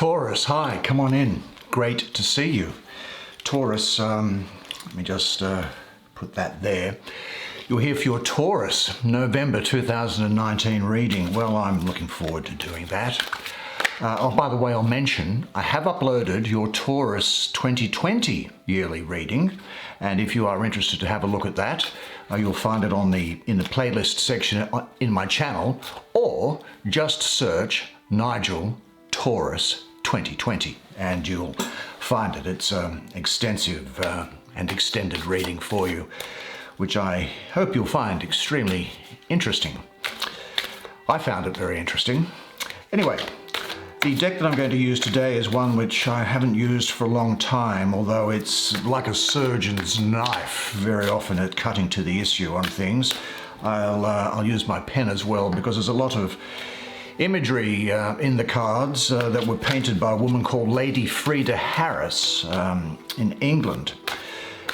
Taurus, hi, come on in. Great to see you. Taurus, let me just put that there. You're here for your Taurus November 2019 reading. Well, I'm looking forward to doing that. By the way, I'll mention I have uploaded your Taurus 2020 yearly reading, and if you are interested to have a look at that, you'll find it in the playlist section in my channel, or just search Nigel Taurus 2020 and you'll find it. It's an extensive and extended reading for you, which I hope you'll find extremely interesting. I found it very interesting. Anyway, the deck that I'm going to use today is one which I haven't used for a long time, although it's like a surgeon's knife very often at cutting to the issue on things. I'll use my pen as well because there's a lot of imagery in the cards that were painted by a woman called Lady Frida Harris in England.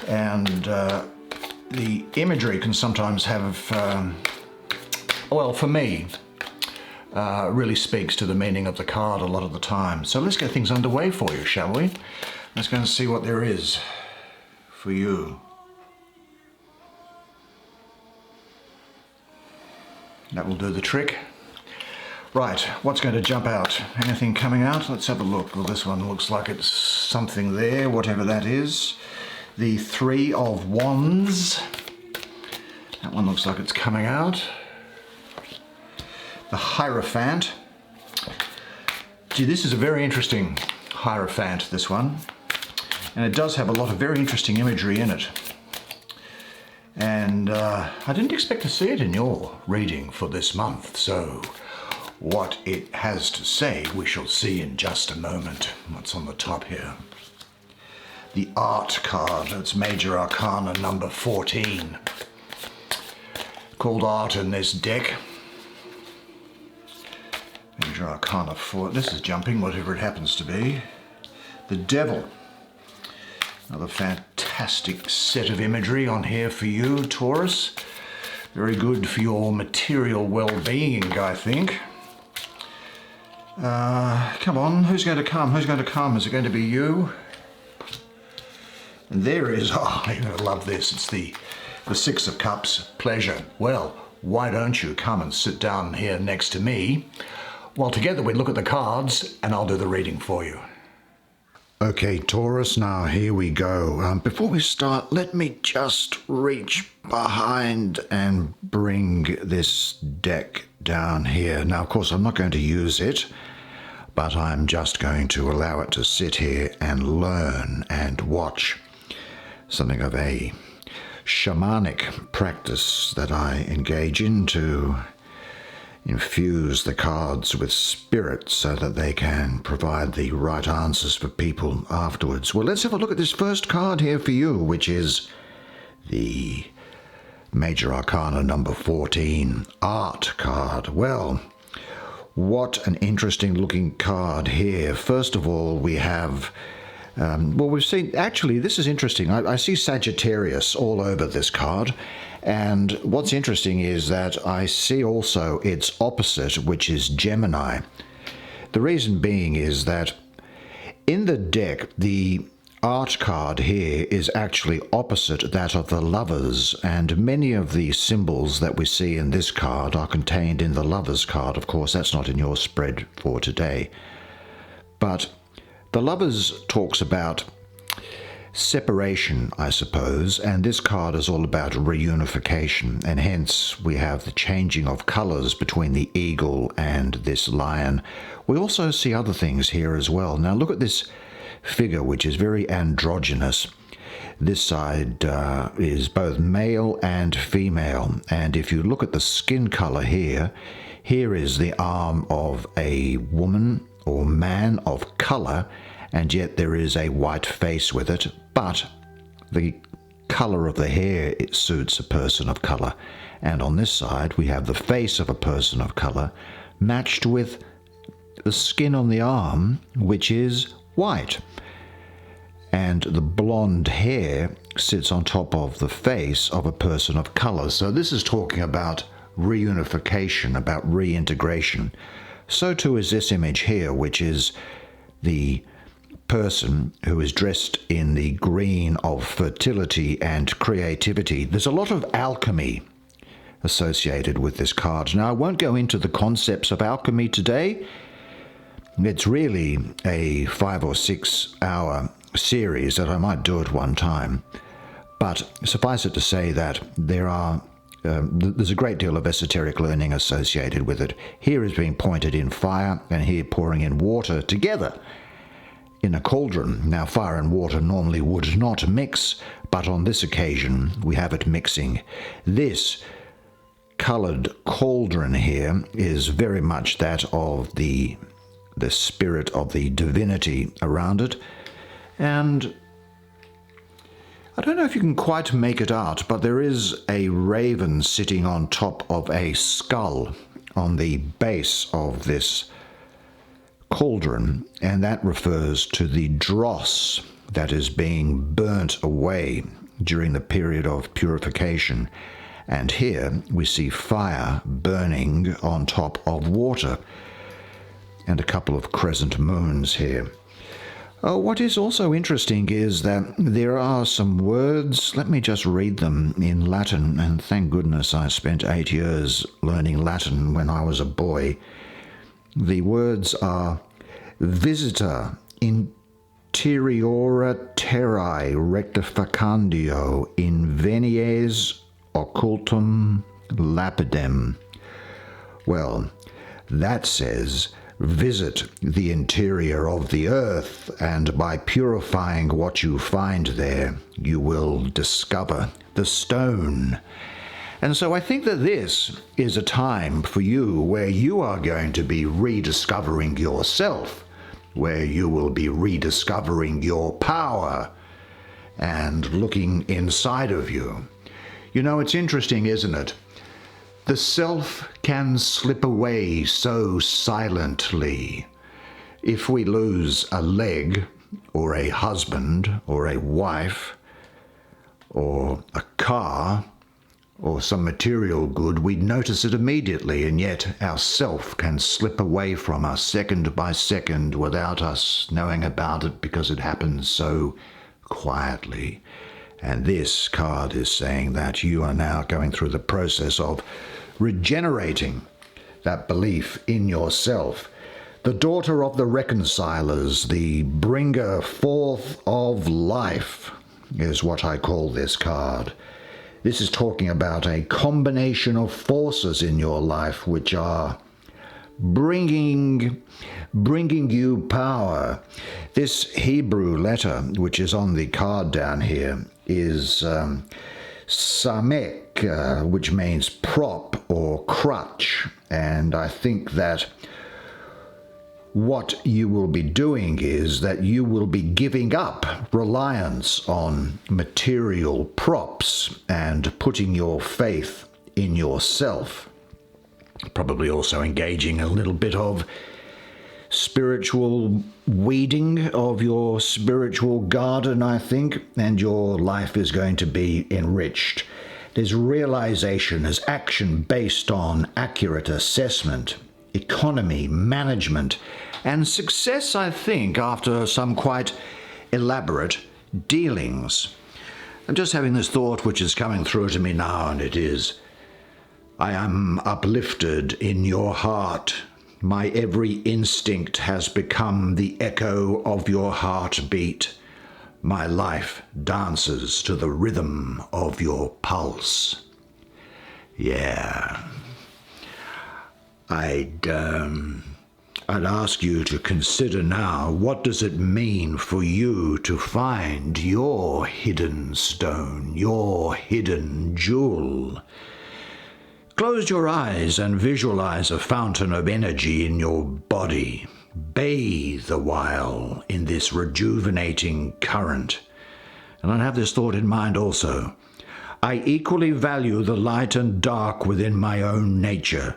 And the imagery can sometimes have, well, for me, really speaks to the meaning of the card a lot of the time. So let's get things underway for you, shall we? Let's go and see what there is for you. That will do the trick. Right, what's going to jump out? Anything coming out? Let's have a look. Well, this one looks like it's something there, whatever that is. The Three of Wands. That one looks like it's coming out. The Hierophant. Gee, this is a very interesting Hierophant, this one. And it does have a lot of very interesting imagery in it. And I didn't expect to see it in your reading for this month, so what it has to say we shall see in just a moment. What's on the top here? The Art card. It's Major Arcana number 14. Called Art in this deck. Major Arcana 4. This is jumping, whatever it happens to be. The Devil. Another fantastic set of imagery on here for you, Taurus. Very good for your material well-being, I think. Come on, who's going to come? Who's going to come? Is it going to be you? And there is, oh, you're going to love this. It's the Six of Cups, Pleasure. Well, why don't you come and sit down here next to me while together we look at the cards and I'll do the reading for you. Okay, Taurus, now here we go. Before we start, let me just reach behind and bring this deck down here. Now, of course, I'm not going to use it, but I'm just going to allow it to sit here and learn and watch. Something of a shamanic practice that I engage in to infuse the cards with spirit so that they can provide the right answers for people afterwards. Well, let's have a look at this first card here for you, which is the Major Arcana number 14, Art card. Well, what an interesting looking card here. First of all, we have, well, we've seen, actually, this is interesting. I see Sagittarius all over this card. And what's interesting is that I see also its opposite, which is Gemini. The reason being is that in the deck, the Art card here is actually opposite that of the Lovers, and many of the symbols that we see in this card are contained in the Lovers card. Of course, that's not in your spread for today. But the Lovers talks about separation, I suppose, and this card is all about reunification, and hence we have the changing of colors between the eagle and this lion. We also see other things here as well. Now look at this figure, which is very androgynous. This side is both male and female, and if you look at the skin color here, here is the arm of a woman or man of color, and yet there is a white face with it, but the color of the hair, it suits a person of color. And on this side we have the face of a person of color matched with the skin on the arm, which is white. And the blonde hair sits on top of the face of a person of color. So this is talking about reunification, about reintegration. So too is this image here, which is the person who is dressed in the green of fertility and creativity. There's a lot of alchemy associated with this card. Now, I won't go into the concepts of alchemy today. It's really a 5 or 6 hour series that I might do at one time. But suffice it to say that there's a great deal of esoteric learning associated with it. Here is being pointed in fire, and here pouring in water together in a cauldron. Now, fire and water normally would not mix, but on this occasion we have it mixing. This coloured cauldron here is very much that of the spirit of the divinity around it. And I don't know if you can quite make it out, but there is a raven sitting on top of a skull on the base of this cauldron, and that refers to the dross that is being burnt away during the period of purification. And here we see fire burning on top of water, and a couple of crescent moons here. What is also interesting is that there are some words. Let me just read them in Latin, and thank goodness I spent 8 years learning Latin when I was a boy. The words are visita interiora terrae rectificandio invenies occultum lapidem. Well, that says, visit the interior of the earth, and by purifying what you find there, you will discover the stone. And so I think that this is a time for you where you are going to be rediscovering yourself, where you will be rediscovering your power and looking inside of you. You know, it's interesting, isn't it? The self can slip away so silently. If we lose a leg, or a husband, or a wife, or a car, or some material good, we'd notice it immediately, and yet our self can slip away from us second by second without us knowing about it, because it happens so quietly. And this card is saying that you are now going through the process of regenerating that belief in yourself. The daughter of the reconcilers, the bringer forth of life, is what I call this card. This is talking about a combination of forces in your life which are bringing you power. This Hebrew letter, which is on the card down here, is samek, which means prop or crutch. And I think that what you will be doing is that you will be giving up reliance on material props and putting your faith in yourself. Probably also engaging a little bit of spiritual weeding of your spiritual garden, I think, and your life is going to be enriched. There's realization, there's action based on accurate assessment, economy, management, and success, I think, after some quite elaborate dealings. I'm just having this thought which is coming through to me now, and it is, I am uplifted in your heart. My every instinct has become the echo of your heartbeat. My life dances to the rhythm of your pulse. Yeah. I'd ask you to consider now, what does it mean for you to find your hidden stone, your hidden jewel? Close your eyes and visualize a fountain of energy in your body. Bathe a while in this rejuvenating current. And I have this thought in mind also. I equally value the light and dark within my own nature.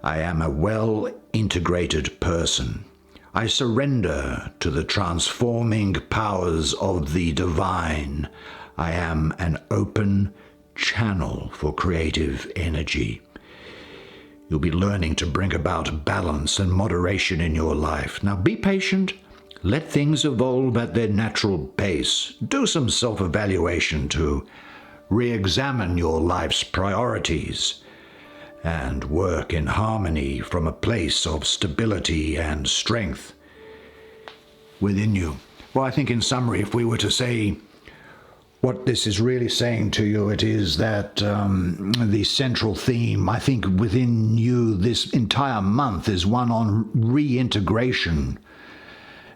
I am a well-integrated person. I surrender to the transforming powers of the divine. I am an open channel for creative energy. You'll be learning to bring about balance and moderation in your life. Now be patient, Let things evolve at their natural pace. Do some self-evaluation to re-examine your life's priorities and work in harmony from a place of stability and strength within you. Well, I think in summary, if we were to say what this is really saying to you, it is that the central theme, I think, within you this entire month is one on reintegration.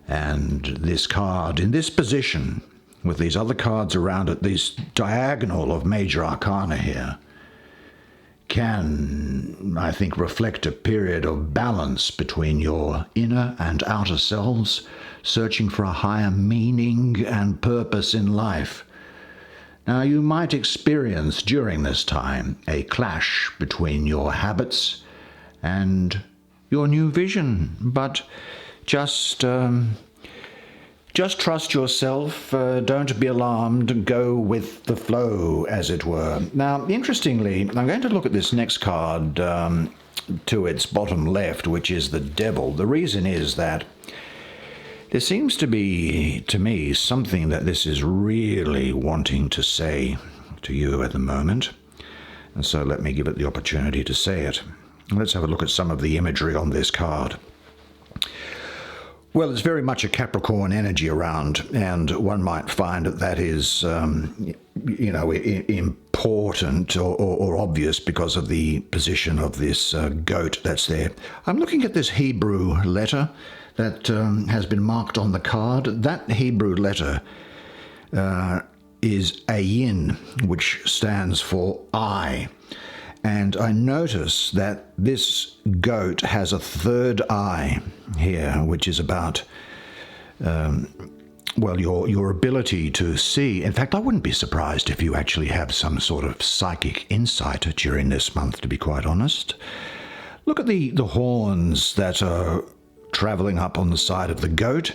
And this card, in this position, with these other cards around it, this diagonal of major arcana here, can, I think, reflect a period of balance between your inner and outer selves, searching for a higher meaning and purpose in life. Now, you might experience during this time a clash between your habits and your new vision, but just trust yourself, don't be alarmed, go with the flow, as it were. Now, interestingly, I'm going to look at this next card to its bottom left, which is the Devil. The reason is that there seems to be, to me, something that this is really wanting to say to you at the moment. And so let me give it the opportunity to say it. Let's have a look at some of the imagery on this card. Well, it's very much a Capricorn energy around, and one might find that is, important or obvious because of the position of this goat that's there. I'm looking at this Hebrew letter that has been marked on the card. That Hebrew letter is Ayin, which stands for I. And I notice that this goat has a third eye here, which is about, your ability to see. In fact, I wouldn't be surprised if you actually have some sort of psychic insight during this month, to be quite honest. Look at the horns that are traveling up on the side of the goat.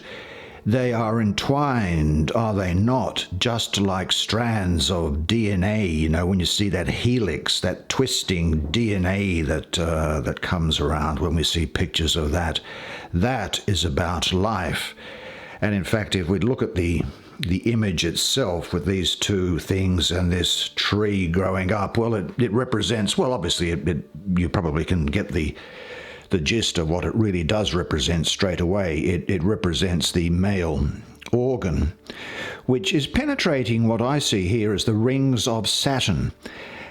They are entwined, are they not? Just like strands of DNA, when you see that helix, that twisting DNA that comes around when we see pictures of that. That is about life. And in fact, if we look at the image itself with these two things and this tree growing up, well, it represents, well, obviously, you probably can get the gist of what it really does represent straight away. It represents the male organ, which is penetrating what I see here as the rings of Saturn.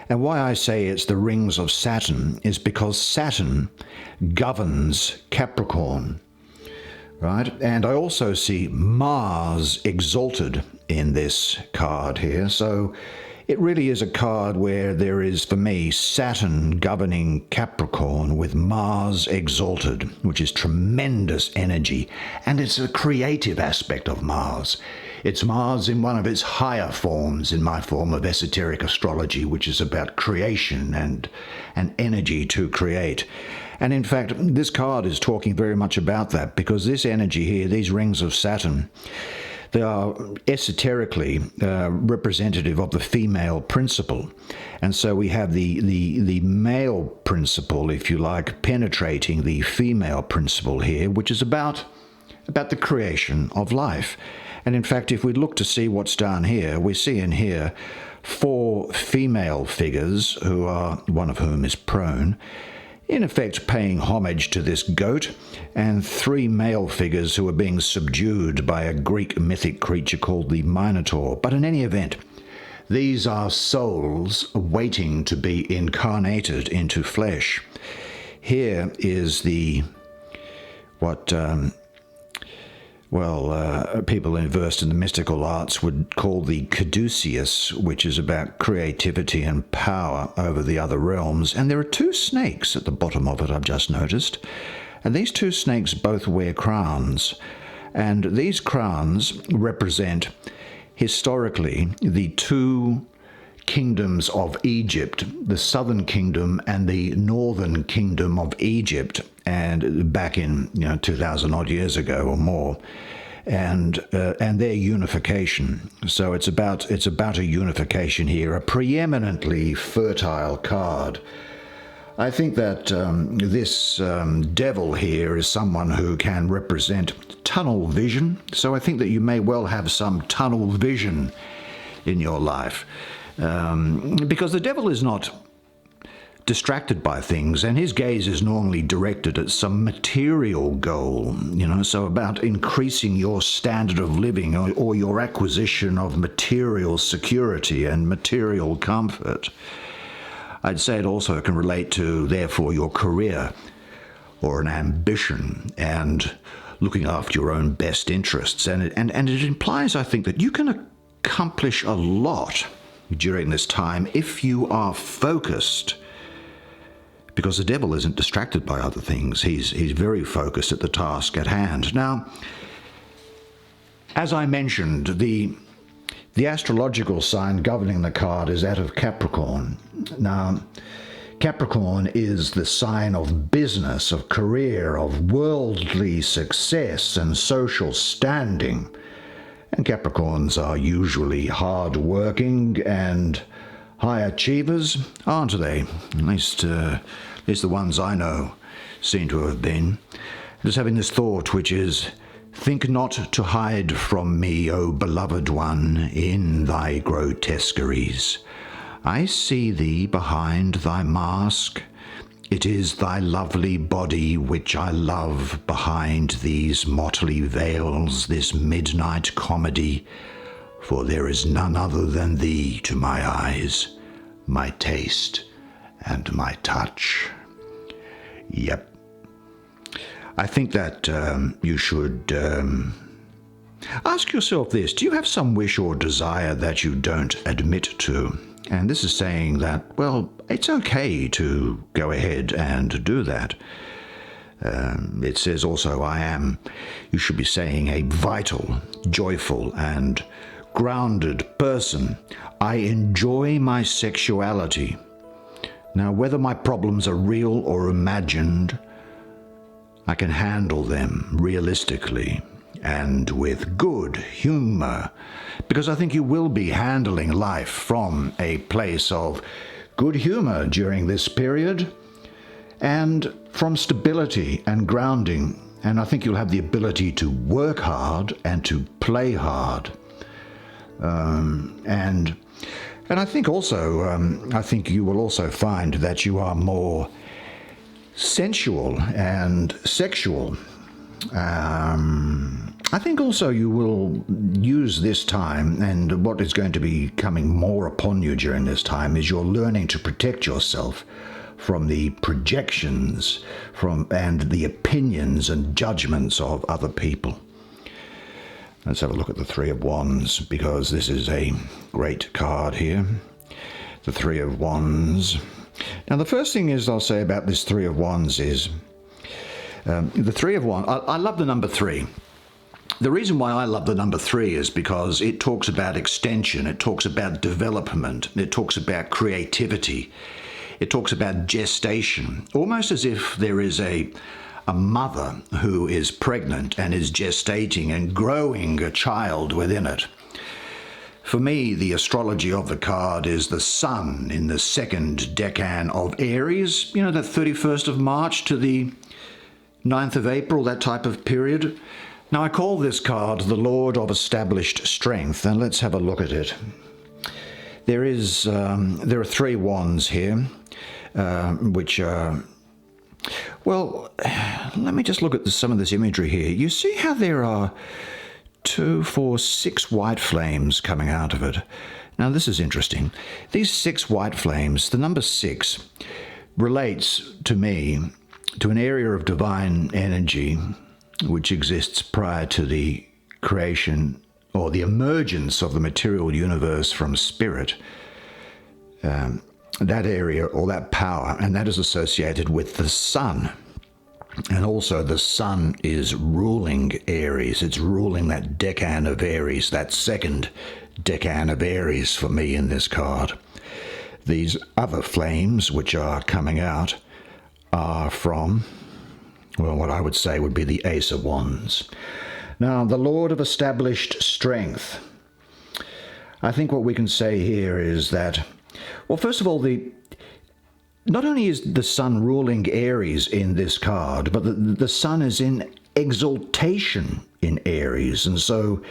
And why I say it's the rings of Saturn is because Saturn governs Capricorn, right? And I also see Mars exalted in this card here. So it really is a card where there is, for me, Saturn governing Capricorn with Mars exalted, which is tremendous energy. And it's a creative aspect of Mars. It's Mars in one of its higher forms, in my form of esoteric astrology, which is about creation and energy to create. And in fact, this card is talking very much about that, because this energy here, these rings of Saturn, they are esoterically representative of the female principle. And so we have the male principle, if you like, penetrating the female principle here, which is about the creation of life. And in fact, if we look to see what's down here, we see in here 4 female figures, one of whom is prone, in effect paying homage to this goat, and 3 male figures who are being subdued by a Greek mythic creature called the Minotaur. But in any event, these are souls waiting to be incarnated into flesh. Here is people versed in the mystical arts would call the caduceus, which is about creativity and power over the other realms. And there are 2 snakes at the bottom of it, I've just noticed. And these 2 snakes both wear crowns. And these crowns represent, historically, the 2 kingdoms of Egypt, the southern kingdom and the northern kingdom of Egypt, and back in 2,000 odd years ago or more, and their unification. So it's about a unification here, a preeminently fertile card. I think that this devil here is someone who can represent tunnel vision. So I think that you may well have some tunnel vision in your life. Because the devil is not distracted by things, and his gaze is normally directed at some material goal, so about increasing your standard of living or your acquisition of material security and material comfort. I'd say it also can relate to, therefore, your career or an ambition and looking after your own best interests. And it implies, I think, that you can accomplish a lot during this time if you are focused, because the devil isn't distracted by other things. He's very focused at the task at hand. Now, as I mentioned, the astrological sign governing the card is that of Capricorn. Now, Capricorn is the sign of business, of career, of worldly success and social standing. And Capricorns are usually hard-working and high achievers, aren't they? At least the ones I know seem to have been. Just having this thought, which is, think not to hide from me, O beloved one, in thy grotesqueries. I see thee behind thy mask. It is thy lovely body which I love behind these motley veils, this midnight comedy. For there is none other than thee to my eyes, my taste, and my touch. Yep. I think that you should ask yourself this. Do you have some wish or desire that you don't admit to? And this is saying that, well, it's okay to go ahead and do that. It says also, you should be saying, a vital, joyful, and grounded person. I enjoy my sexuality. Now, whether my problems are real or imagined, I can handle them realistically and with good humor, because I think you will be handling life from a place of good humor during this period and from stability and grounding. And I think you'll have the ability to work hard and to play hard. And I think also, I think you will also find that you are more sensual and sexual. I think also you will use this time, and what is going to be coming more upon you during this time is you're learning to protect yourself from the projections and the opinions and judgments of other people. Let's have a look at the Three of Wands, because this is a great card here. The Three of Wands. Now, the first thing I'll say about this Three of Wands is the Three of Wands. I love the number 3. The reason why I love the number 3 is because it talks about extension, it talks about development, it talks about creativity, it talks about gestation, almost as if there is a mother who is pregnant and is gestating and growing a child within it. For me, the astrology of the card is the sun in the second decan of Aries, that 31st of March to the 9th of April, that type of period. Now, I call this card the Lord of Established Strength, and let's have a look at it. There are 3 wands here, which are, well, let me just look at some of this imagery here. You see how there are 2, 4, 6 white flames coming out of it. Now, this is interesting. These 6 white flames, the number 6, relates to me to an area of divine energy which exists prior to the creation or the emergence of the material universe from spirit. That area or that power, and that is associated with the sun. And also the sun is ruling Aries. It's ruling that decan of Aries, that second decan of Aries for me in this card. These other flames which are coming out are from, well, what I would say would be the Ace of Wands. Now, the Lord of Established Strength. I think what we can say here is that, well, first of all, not only is the sun ruling Aries in this card, but the sun is in exaltation in Aries. And so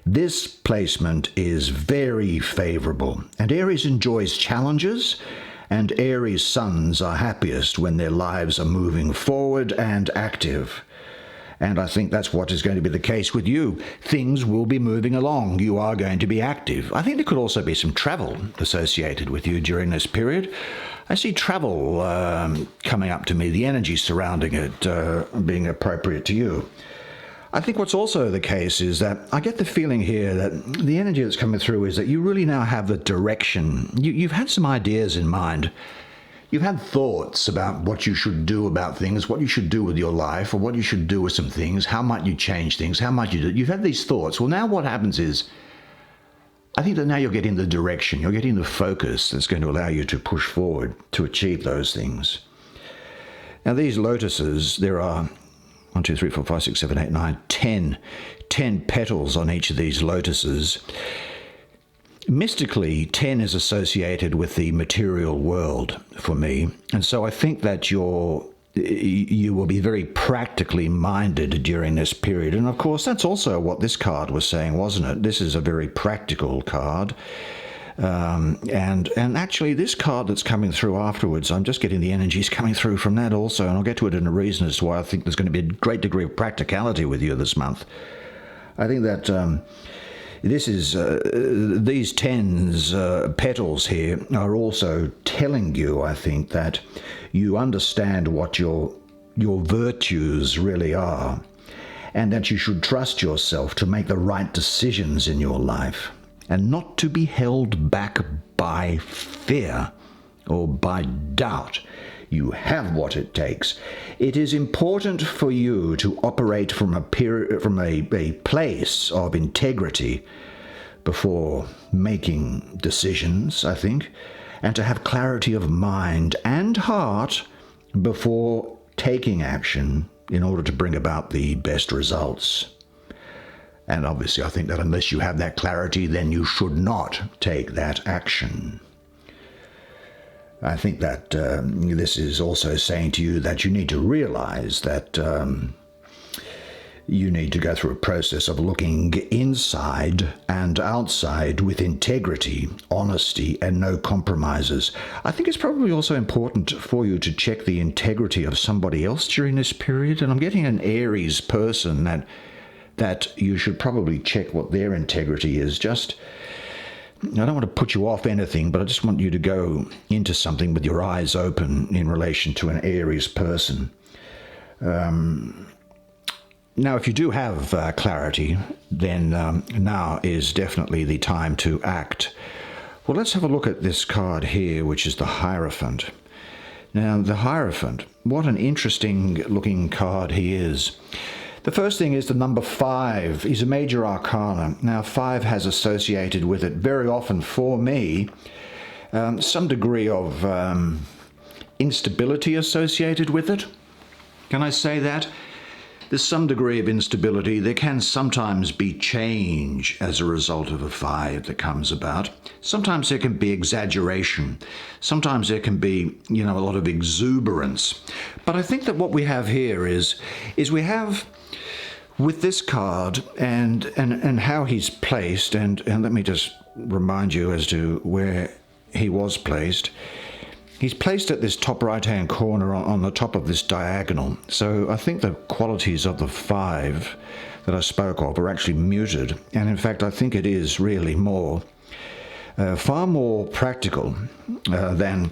this placement is very favorable. And Aries enjoys challenges, and Aries suns are happiest when their lives are moving forward and active. And I think that's what is going to be the case with you. Things will be moving along. You are going to be active. I think there could also be some travel associated with you during this period. I see travel coming up to me, the energy surrounding it being appropriate to you. I think what's also the case is that I get the feeling here that the energy that's coming through is that you really now have the direction. You've had some ideas in mind. You've had thoughts about what you should do about things, what you should do with your life, or what you should do with some things. How might you change things? How might you do? You've had these thoughts. Well, now what happens is, I think that now you're getting the direction, you're getting the focus that's going to allow you to push forward to achieve those things. Now, these lotuses, there are 1, 2, 3, 4, 5, 6, 7, 8, 9, 10 petals on each of these lotuses. Mystically, 10 is associated with the material world for me, and so I think that you will be very practically minded during this period. And of course, that's also what this card was saying, wasn't it? This is a very practical card. And actually, this card that's coming through afterwards, I'm just getting the energies coming through from that also, and I'll get to it in a reason as to why I think there's going to be a great degree of practicality with you this month. I think that these 10's petals here are also telling you, I think, that you understand what your virtues really are, and that you should trust yourself to make the right decisions in your life, and not to be held back by fear or by doubt. You have what it takes. It is important for you to operate from a place of integrity before making decisions, I think, and to have clarity of mind and heart before taking action in order to bring about the best results. And obviously, I think that unless you have that clarity, then you should not take that action. I think that this is also saying to you that you need to realize that you need to go through a process of looking inside and outside with integrity, honesty, and no compromises. I think it's probably also important for you to check the integrity of somebody else during this period. And I'm getting an Aries person that you should probably check what their integrity is. I don't want to put you off anything, but I just want you to go into something with your eyes open in relation to an Aries person. Now, if you do have clarity, then now is definitely the time to act. Well, let's have a look at this card here, which is the Hierophant. Now, the Hierophant, what an interesting looking card he is. The first thing is the number 5. He's a major arcana. Now, 5 has associated with it very often for me some degree of instability associated with it. Can I say that? There's some degree of instability. There can sometimes be change as a result of a 5 that comes about. Sometimes there can be exaggeration. Sometimes there can be, a lot of exuberance. But I think that what we have here is we have, with this card and how he's placed, and let me just remind you as to where he was placed. He's placed at this top right-hand corner on the top of this diagonal. So I think the qualities of the 5 that I spoke of are actually muted. And in fact, I think it is really far more practical than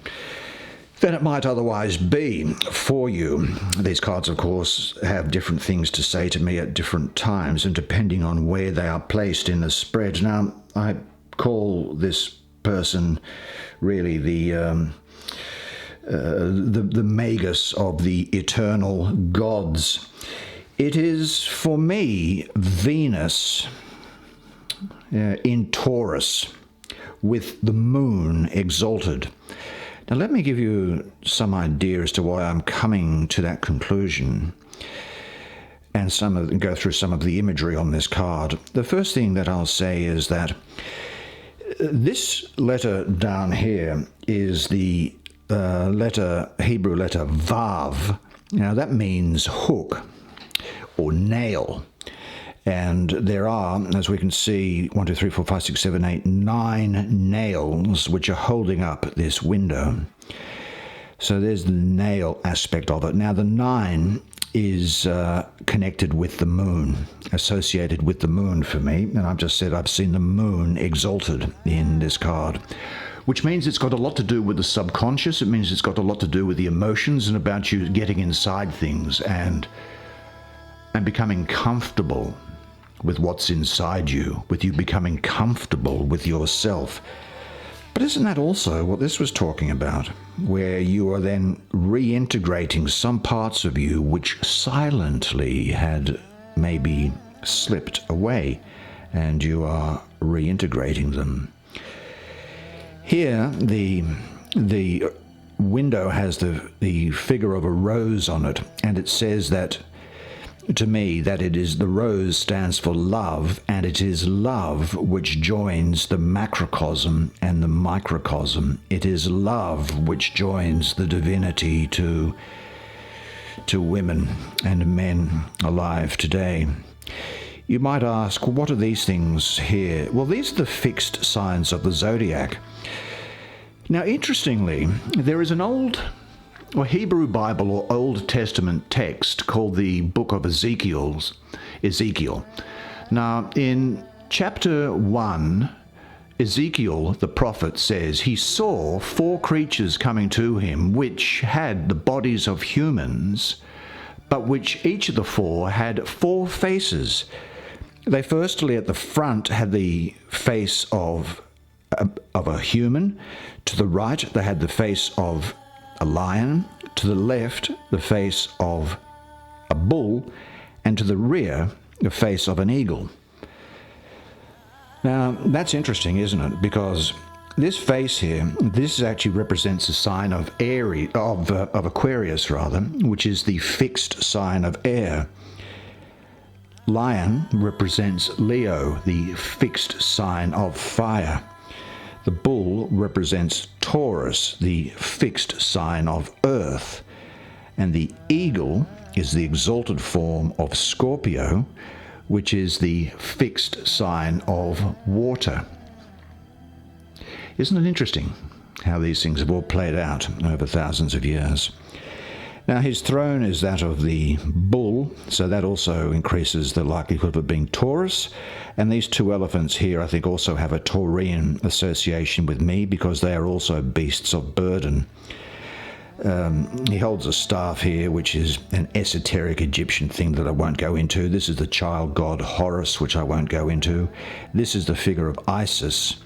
it might otherwise be for you. These cards, of course, have different things to say to me at different times, and depending on where they are placed in the spread. Now, I call this person really the magus of the eternal gods. It is, for me, Venus in Taurus with the moon exalted. Now, let me give you some idea as to why I'm coming to that conclusion and go through some of the imagery on this card. The first thing that I'll say is that this letter down here is the Hebrew letter Vav. Now that means hook or nail. And there are, as we can see, 1, 2, 3, 4, 5, 6, 7, 8, 9 nails which are holding up this window. So there's the nail aspect of it. Now the 9 is connected with the moon, associated with the moon for me. And I've just said I've seen the moon exalted in this card, which means it's got a lot to do with the subconscious. It means it's got a lot to do with the emotions and about you getting inside things and becoming comfortable with what's inside you, with you becoming comfortable with yourself. But isn't that also what this was talking about, where you are then reintegrating some parts of you which silently had maybe slipped away, and you are reintegrating them? Here, the window has the figure of a rose on it, and it says that, to me, that it is, the rose stands for love, and it is love which joins the macrocosm and the microcosm. It is love which joins the divinity to women and men alive today. You might ask, what are these things here? Well, these are the fixed signs of the zodiac. Now, interestingly, there is an old Hebrew Bible or Old Testament text called the Book of Ezekiel. Now, in chapter 1, Ezekiel, the prophet, says he saw 4 creatures coming to him which had the bodies of humans, but which each of the 4 had 4 faces. They firstly at the front had the face of a human. To the right, they had the face of a lion. To the left, the face of a bull. And to the rear, the face of an eagle. Now, that's interesting, isn't it? Because this face here, this actually represents a sign of Aquarius, rather, which is the fixed sign of air. Lion represents Leo, the fixed sign of fire. The bull represents Taurus, the fixed sign of earth. And the eagle is the exalted form of Scorpio, which is the fixed sign of water. Isn't it interesting how these things have all played out over thousands of years? Now, his throne is that of the bull, so that also increases the likelihood of it being Taurus. And these 2 elephants here, I think, also have a Taurian association with me, because they are also beasts of burden. He holds a staff here, which is an esoteric Egyptian thing that I won't go into. This is the child god Horus, which I won't go into. This is the figure of Isis,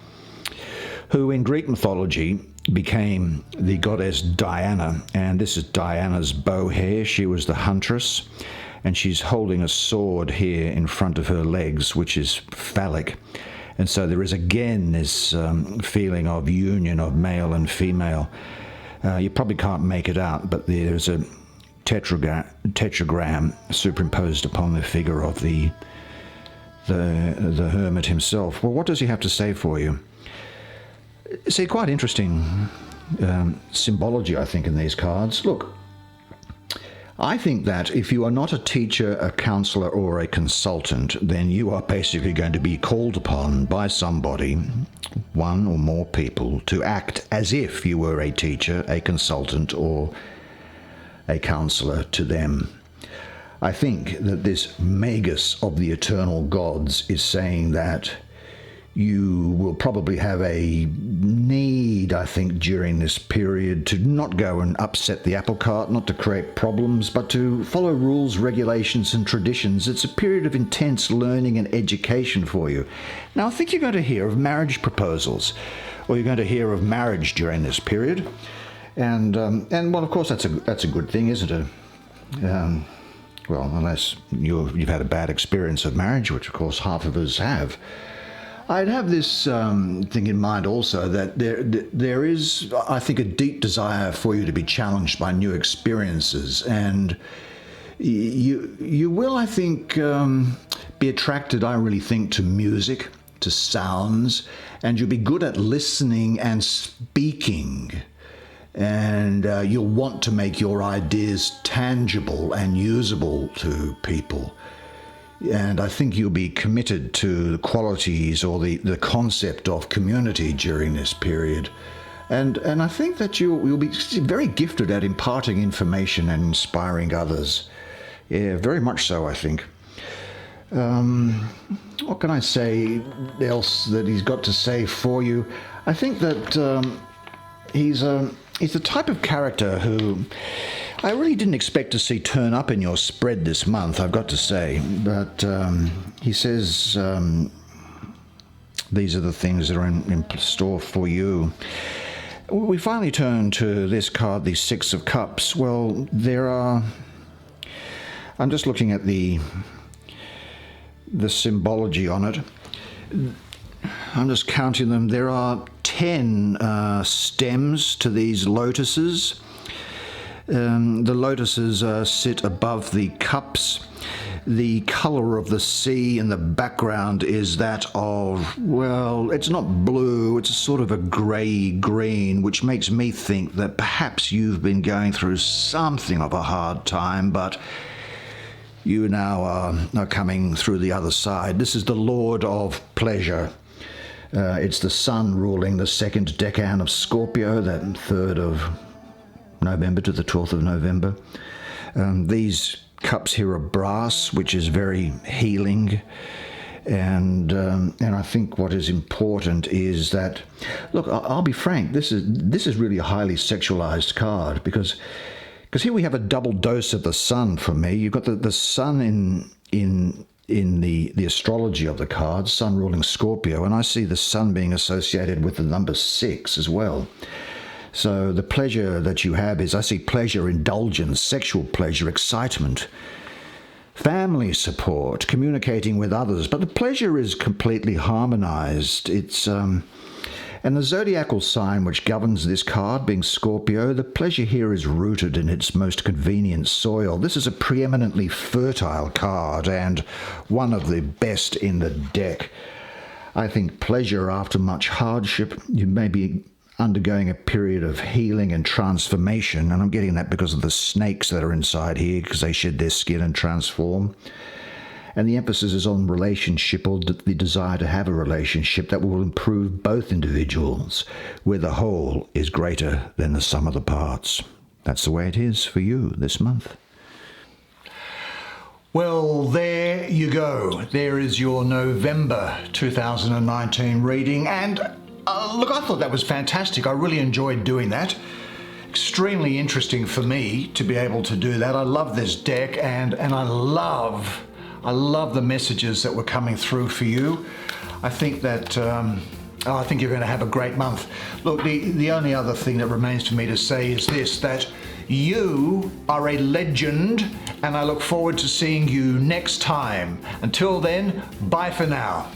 who in Greek mythology became the goddess Diana, and this is Diana's bow here. She was the huntress, and she's holding a sword here in front of her legs, which is phallic. And so there is again this feeling of union of male and female. You probably can't make it out, but there's a tetragram superimposed upon the figure of the hermit himself. Well, what does he have to say for you? See, quite interesting symbology, I think, in these cards. Look, I think that if you are not a teacher, a counselor, or a consultant, then you are basically going to be called upon by somebody, one or more people, to act as if you were a teacher, a consultant, or a counselor to them. I think that this magus of the eternal gods is saying that you will probably have a need, I think, during this period to not go and upset the apple cart, not to create problems, but to follow rules, regulations, and traditions. It's a period of intense learning and education for you. Now, I think you're going to hear of marriage proposals, or you're going to hear of marriage during this period. And well, of course, that's a good thing, isn't it? Well, unless you've had a bad experience of marriage, which, of course, half of us have. I'd have this thing in mind also, that there is, I think, a deep desire for you to be challenged by new experiences, and you will, I think, be attracted, I really think, to music, to sounds, and you'll be good at listening and speaking. and you'll want to make your ideas tangible and usable to people. And I think you'll be committed to the qualities or the concept of community during this period. And I think that you'll be very gifted at imparting information and inspiring others. Yeah, very much so, I think. What can I say else that he's got to say for you? I think that he's the type of character who I really didn't expect to see turn up in your spread this month, I've got to say. But he says these are the things that are in store for you. We finally turn to this card, the Six of Cups. Well, I'm just looking at the symbology on it. I'm just counting them. There are 10 stems to these lotuses. The lotuses sit above the cups. The color of the sea in the background is that of, well, it's not blue, it's a sort of a grey-green, which makes me think that perhaps you've been going through something of a hard time, but you now are coming through the other side. This is the Lord of Pleasure. It's the sun ruling the second decan of Scorpio, that 3rd of November to the 12th of November. These cups here are brass, which is very healing. And I think what is important is that, look, I'll be frank, this is really a highly sexualized card, because here we have a double dose of the sun for me. You've got the sun in the astrology of the card, sun ruling Scorpio, and I see the sun being associated with the number 6 as well. So the pleasure that you have is, I see pleasure, indulgence, sexual pleasure, excitement, family support, communicating with others, but the pleasure is completely harmonized. It's and the zodiacal sign which governs this card, being Scorpio, the pleasure here is rooted in its most convenient soil. This is a preeminently fertile card and one of the best in the deck. I think pleasure after much hardship, you may be undergoing a period of healing and transformation, and I'm getting that because of the snakes that are inside here, because they shed their skin and transform. And the emphasis is on relationship, or the desire to have a relationship that will improve both individuals, where the whole is greater than the sum of the parts. That's the way it is for you this month. Well, there you go. There is your November 2019 reading. And look, I thought that was fantastic. I really enjoyed doing that. Extremely interesting for me to be able to do that. I love this deck, and I love the messages that were coming through for you. I think that I think you're going to have a great month. Look, the only other thing that remains for me to say is this, that you are a legend, and I look forward to seeing you next time. Until then, bye for now.